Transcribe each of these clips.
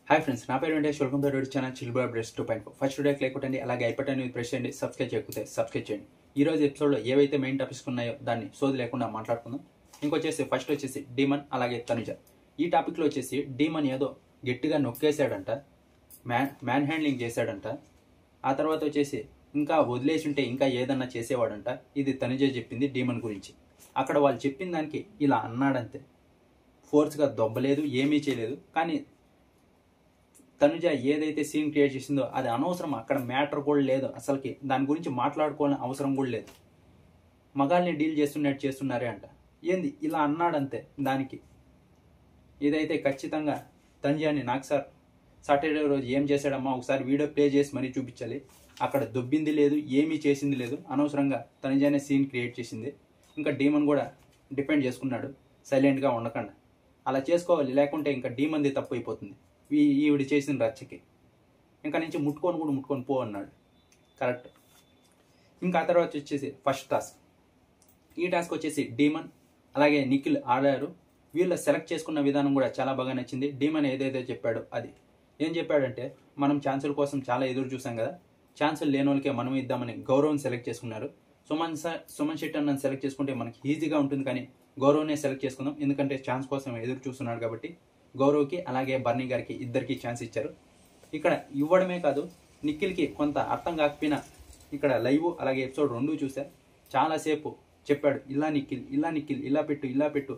Hi friends, నా పేరు Venkatesh. Welcome to YouTube channel chill boy బ్రెస్ 2.4. ఫస్ట్ వీడియోకి లైక్ కొట్టండి, అలాగే ఐపటన్ ప్రెస్ చేయండి, సబ్స్క్రైబ్ చేయకపోతే సబ్స్క్రైబ్ చేయండి. ఈ రోజు ఎపిసోడ్లో ఏవైతే మెయిన్ టాపిక్స్ ఉన్నాయో దాన్ని సోది లేకుండా మాట్లాడుకుందాం. ఫస్ట్ వచ్చేసి డీమన్ అలాగే తనుజ. ఈ టాపిక్లో వచ్చేసి డీమన్ ఏదో గట్టిగా నొక్కేశాడంట, మ్యాన్ హ్యాండ్లింగ్ చేశాడంట. ఆ తర్వాత వచ్చేసి ఇంకా వదిలేసి ఉంటే ఇంకా ఏదన్నా చేసేవాడంట. ఇది తనుజ చెప్పింది డీమన్ గురించి. అక్కడ వాళ్ళు చెప్పిన దానికి ఇలా అన్నాడంతే, ఫోర్స్గా దొబ్బలేదు, ఏమీ చేయలేదు. కానీ తనుజ ఏదైతే సీన్ క్రియేట్ చేసిందో అది అనవసరం. అక్కడ మ్యాటర్ కూడా లేదు అసలుకి, దాని గురించి మాట్లాడుకోవాలని అవసరం కూడా లేదు. మగాల్ని డీల్ చేస్తున్నారే అంట. ఏంది ఇలా అన్నాడంతే. దానికి ఇదైతే ఖచ్చితంగా తనుజని నాకు సాటర్డే రోజు ఏం చేశాడమ్మా ఒకసారి వీడియో ప్లే చేసి మరీ చూపించాలి. అక్కడ దొబ్బింది లేదు, ఏమీ చేసింది లేదు. అనవసరంగా తనుజనే సీన్ క్రియేట్ చేసింది. ఇంకా డీమన్ కూడా డిపెండ్ చేసుకున్నాడు సైలెంట్గా ఉండకుండా. అలా చేసుకోవాలి, లేకుంటే ఇంకా డీమన్ది తప్పు అయిపోతుంది. ఈవిడ చేసిన రచ్చకి ఇంకా నుంచి ముట్టుకొని పో అన్నాడు. కరెక్ట్. ఇంకా ఆ తర్వాత వచ్చేసి ఫస్ట్ టాస్క్. ఈ టాస్క్ వచ్చేసి డీమన్ అలాగే నిఖిల్ ఆడారు. వీళ్ళు సెలెక్ట్ చేసుకున్న విధానం కూడా చాలా బాగా నచ్చింది. డీమన్ ఏదైతే చెప్పాడో అది ఏం చెప్పాడంటే, మనం ఛాన్సుల కోసం చాలా ఎదురు చూసాం కదా, ఛాన్సులు లేని వాళ్ళకే మనం ఇద్దామని గౌరవం సెలెక్ట్ చేసుకున్నారు. సుమన్ శెట్టి అన్నని సెలెక్ట్ చేసుకుంటే మనకి ఈజీగా ఉంటుంది, కానీ గౌరవనే సెలెక్ట్ చేసుకుందాం. ఎందుకంటే ఛాన్స్ కోసం ఎదురు చూస్తున్నాడు కాబట్టి గౌరవ్కి అలాగే బర్నీ గారికి ఇద్దరికి ఛాన్స్ ఇచ్చారు. ఇక్కడ ఇవ్వడమే కాదు, నిఖిల్కి కొంత అర్థం కాకపోయినా ఇక్కడ లైవ్ అలాగే ఎపిసోడ్ 2 చూసా. చాలాసేపు చెప్పాడు, ఇలా నిఖిల్ ఇలా పెట్టు.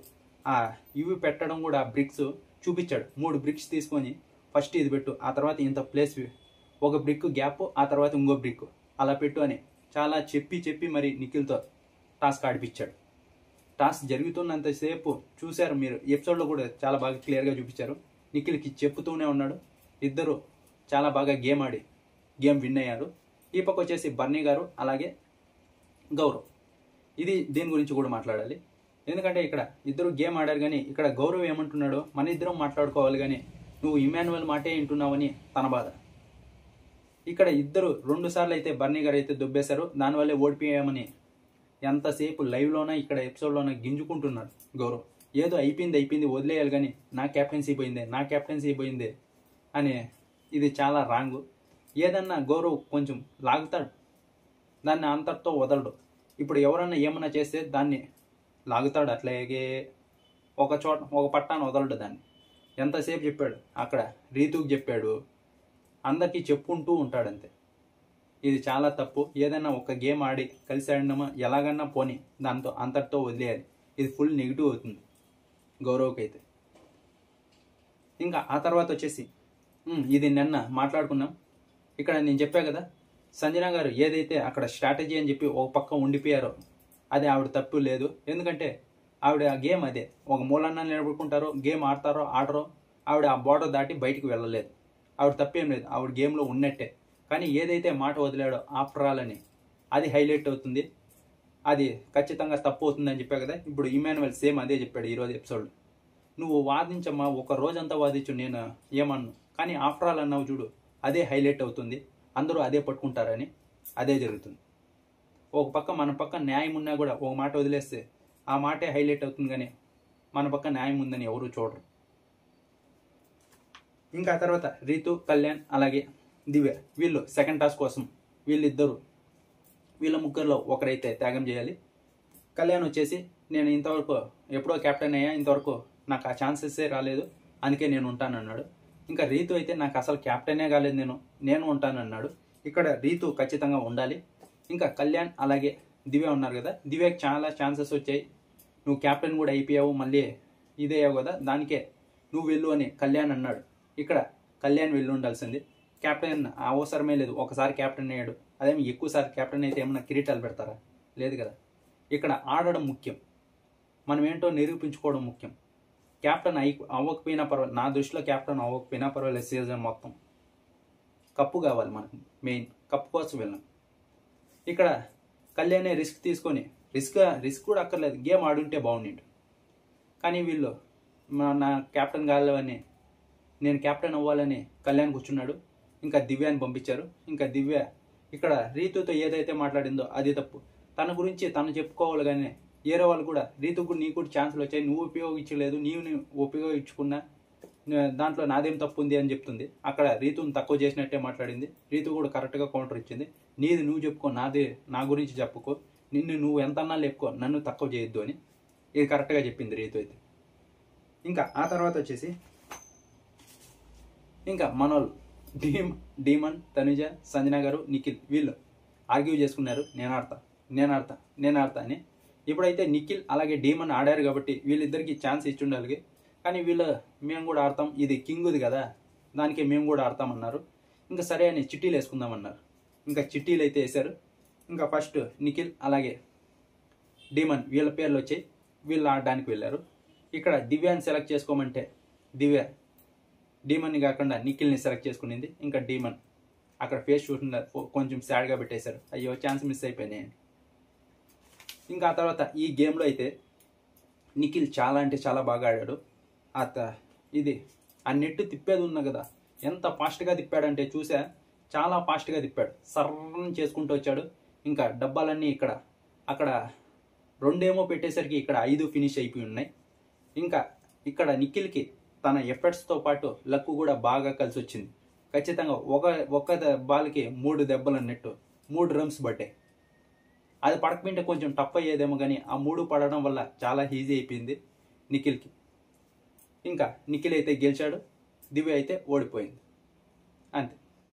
ఇవి పెట్టడం కూడా బ్రిక్స్ చూపించాడు. 3 బ్రిక్స్ తీసుకొని ఫస్ట్ ఇది పెట్టు, ఆ తర్వాత ఇంత ప్లేస్, ఒక బ్రిక్ గ్యాప్, ఆ తర్వాత ఇంకో బ్రిక్ అలా పెట్టు అని చాలా చెప్పి మరి నిఖిల్తో టాస్క్ ఆడిపించాడు. టాస్క్ జరుగుతున్నంతసేపు చూశారు మీరు, ఎపిసోడ్లో కూడా చాలా బాగా క్లియర్గా చూపించారు. నిఖిల్కి చెప్పుతూనే ఉన్నాడు. ఇద్దరు చాలా బాగా గేమ్ విన్ అయ్యారు. ఈ పక్క వచ్చేసి బర్నీ గారు అలాగే గౌరవ్. దీని గురించి కూడా మాట్లాడాలి. ఎందుకంటే ఇక్కడ ఇద్దరు గేమ్ ఆడారు, కానీ ఇక్కడ గౌరవ్ ఏమంటున్నాడో మన ఇద్దరం మాట్లాడుకోవాలి, కానీ నువ్వు ఇమాన్యువల్ మాటే వింటున్నావని తన బాధ. ఇక్కడ ఇద్దరు 2 సార్లు అయితే బర్నీ గారు అయితే దొబ్బేశారు. దానివల్లే ఓడిపోయామని ఎంతసేపు లైవ్లోనా ఇక్కడ ఎపిసోడ్లోనా గింజుకుంటున్నాడు గౌరవ్. ఏదో అయిపోయింది వదిలేయాలి, కానీ నా క్యాప్టెన్సీ పోయిందే అని. ఇది చాలా రాంగు. ఏదన్నా గౌరవ్ కొంచెం లాగుతాడు, దాన్ని అంతటితో వదలడు. ఇప్పుడు ఎవరన్నా ఏమన్నా చేస్తే దాన్ని లాగుతాడు, అట్లాగే ఒక పట్టాన్ని వదలడు దాన్ని. ఎంతసేపు చెప్పాడు, అక్కడ రీతుకి చెప్పాడు, అందరికీ చెప్పుకుంటూ ఉంటాడంతే. ఇది చాలా తప్పు. ఏదైనా ఒక గేమ్ ఆడి కలిసి ఆడినామా ఎలాగన్నా పోని, దాంతో అంతటితో వదిలేయాలి. ఇది ఫుల్ నెగిటివ్ అవుతుంది గౌరవ్కి అయితే. ఇంకా ఆ తర్వాత వచ్చేసి ఇది నిన్న మాట్లాడుకున్నాం. ఇక్కడ నేను చెప్పా కదా, సంజన గారు ఏదైతే అక్కడ స్ట్రాటజీ అని చెప్పి ఒక పక్క ఉండిపోయారో అది ఆవిడ తప్పు లేదు. ఎందుకంటే ఆవిడ ఆ గేమ్ అదే, ఒక మూలన్న నిలబడుకుంటారో గేమ్ ఆడతారో ఆడరో, ఆవిడ ఆ బోర్డర్ దాటి బయటికి వెళ్ళలేదు. ఆవిడ తప్పేం లేదు, ఆవిడ గేమ్లో ఉన్నట్టే. కానీ ఏదైతే మాట వదిలాడో ఆఫ్టర్ ఆల్ అని, అది హైలైట్ అవుతుంది. అది ఖచ్చితంగా తప్పు అవుతుందని చెప్పా కదా. ఇప్పుడు ఇమాన్యువల్ సేమ్ అదే చెప్పాడు ఈరోజు ఎపిసోడ్. నువ్వు వాదించమ్మా, ఒక రోజంతా వాదించు, నేను ఏమన్ను, కానీ ఆఫ్టర్ ఆల్ అన్నావు చూడు, అదే హైలైట్ అవుతుంది. అందరూ అదే పట్టుకుంటారని అదే జరుగుతుంది. ఒక పక్క మన పక్క న్యాయం ఉన్నా కూడా ఒక మాట వదిలేస్తే ఆ మాటే హైలైట్ అవుతుంది, కానీ మన పక్క న్యాయం ఉందని ఎవరూ చూడరు. ఇంకా ఆ తర్వాత రీతు, కళ్యాణ్ అలాగే దివ్య, వీళ్ళు సెకండ్ టాస్క్ కోసం వీళ్ళ ముగ్గురులో ఒకరైతే త్యాగం చేయాలి. కళ్యాణ్ వచ్చేసి, నేను ఇంతవరకు ఎప్పుడో కెప్టెన్ అయ్యా, ఇంతవరకు నాకు ఆ ఛాన్సెసే రాలేదు, అందుకే నేను ఉంటానన్నాడు. ఇంకా రీతు అయితే నాకు అసలు కెప్టెనే కాలేదు, నేను ఉంటానన్నాడు. ఇక్కడ రీతు ఖచ్చితంగా ఉండాలి. ఇంకా కళ్యాణ్ అలాగే దివ్య ఉన్నారు కదా, దివ్యకి చాలా ఛాన్సెస్ వచ్చాయి. నువ్వు కెప్టెన్ కూడా అయిపోయావు, మళ్ళీ ఇదే అయ్యావు కదా, దానికే నువ్వు వెళ్ళు అని కళ్యాణ్ అన్నాడు. ఇక్కడ కళ్యాణ్ వెళ్ళి ఉండాల్సింది. కెప్టెన్ అవసరమే లేదు, ఒకసారి కెప్టెన్ అయ్యాడు. అదేమి ఎక్కువసారి కెప్టెన్ అయితే ఏమన్నా కిరీటాలు పెడతారా? లేదు కదా. ఇక్కడ ఆడడం ముఖ్యం, మనం ఏంటో నిరూపించుకోవడం ముఖ్యం. కెప్టెన్ అవ్వకపోయినా పర్వాలేదు, నా దృష్టిలో కెప్టెన్ అవ్వకపోయినా పర్వాలేదు, సీజన్ మొత్తం కప్పు కావాలి మనకు. మెయిన్ కప్పు కోసం వెళ్ళాం. ఇక్కడ కళ్యాణే రిస్క్ తీసుకొని, రిస్క్ కూడా అక్కర్లేదు, గేమ్ ఆడుంటే బాగుండిండు. కానీ వీళ్ళు నా కెప్టెన్ కావాలని, నేను కెప్టెన్ అవ్వాలని కళ్యాణ్ కూర్చున్నాడు. ఇంకా దివ్యాని పంపించారు. ఇంకా దివ్య ఇక్కడ రీతుతో ఏదైతే మాట్లాడిందో అది తప్పు. తన గురించి తను చెప్పుకోవాలి, కానీ వేరే వాళ్ళు కూడా రీతుకు నీకు కూడా ఛాన్సులు వచ్చాయి, నువ్వు ఉపయోగించలేదు, నీవు ఉపయోగించుకున్నా దాంట్లో నాదేం తప్పు ఉంది అని చెప్తుంది. అక్కడ రీతుని తక్కువ చేసినట్టే మాట్లాడింది. రీతు కూడా కరెక్ట్గా కౌంటర్ ఇచ్చింది. నీది నువ్వు చెప్పుకో, నా గురించి చెప్పుకో, నిన్ను నువ్వు ఎంతన్నా లేపుకో, నన్ను తక్కువ చేయొద్దు అని ఇది కరెక్ట్గా చెప్పింది రీతు అయితే. ఇంకా ఆ తర్వాత వచ్చేసి ఇంకా మనోళ్ళు డీమన్, తనుజ, సంజన గారు, నిఖిల్ వీళ్ళు ఆర్గ్యూ చేసుకున్నారు. నేను ఆడతా అని. ఇప్పుడైతే నిఖిల్ అలాగే డీమన్ ఆడారు కాబట్టి వీళ్ళిద్దరికి ఛాన్స్ ఇచ్చి ఉండాలి. కానీ మేము కూడా ఆడతాం, ఇది కింగుది కదా, దానికే మేము కూడా ఆడతామన్నారు. ఇంకా సరే అని చిట్టీలు వేసుకుందామన్నారు. ఇంకా చిట్టీలు అయితే వేశారు. ఇంకా ఫస్ట్ నిఖిల్ అలాగే డీమన్ వీళ్ళ పేర్లు వచ్చాయి. వీళ్ళు ఆడడానికి వెళ్ళారు. ఇక్కడ దివ్యాని సెలెక్ట్ చేసుకోమంటే దివ్య డీమన్ని కాకుండా నిఖిల్ని సెలెక్ట్ చేసుకునింది. ఇంకా డీమన్ అక్కడ ఫేస్ చూసిన కొంచెం సాడ్గా పెట్టేశారు. అయ్యో ఛాన్స్ మిస్ అయిపోయినాయి. ఇంకా ఆ తర్వాత ఈ గేమ్లో అయితే నిఖిల్ చాలా అంటే చాలా బాగా ఆడాడు. ఇది ఆ నెట్ తిప్పేది ఉన్నా కదా, ఎంత ఫాస్ట్గా తిప్పాడంటే చూసా, చాలా ఫాస్ట్గా తిప్పాడు. సర్రం చేసుకుంటూ వచ్చాడు. ఇంకా డబ్బాలన్నీ అక్కడ 2 పెట్టేసరికి ఇక్కడ 5 ఫినిష్ అయిపోయి ఉన్నాయి. ఇంకా ఇక్కడ నిఖిల్కి తన ఎఫర్ట్స్తో పాటు లక్ కూడా బాగా కలిసి వచ్చింది. ఖచ్చితంగా ఒక బాల్కి 3 దెబ్బలు అన్నట్టు 3 రన్స్ పడ్డాయి. అది పడకపోయింటే కొంచెం టఫ్ అయ్యేదేమో, కానీ ఆ 3 పడడం వల్ల చాలా ఈజీ అయిపోయింది నిఖిల్కి. ఇంకా నిఖిల్ అయితే గెలిచాడు, దివ్య అయితే ఓడిపోయింది. అంతే.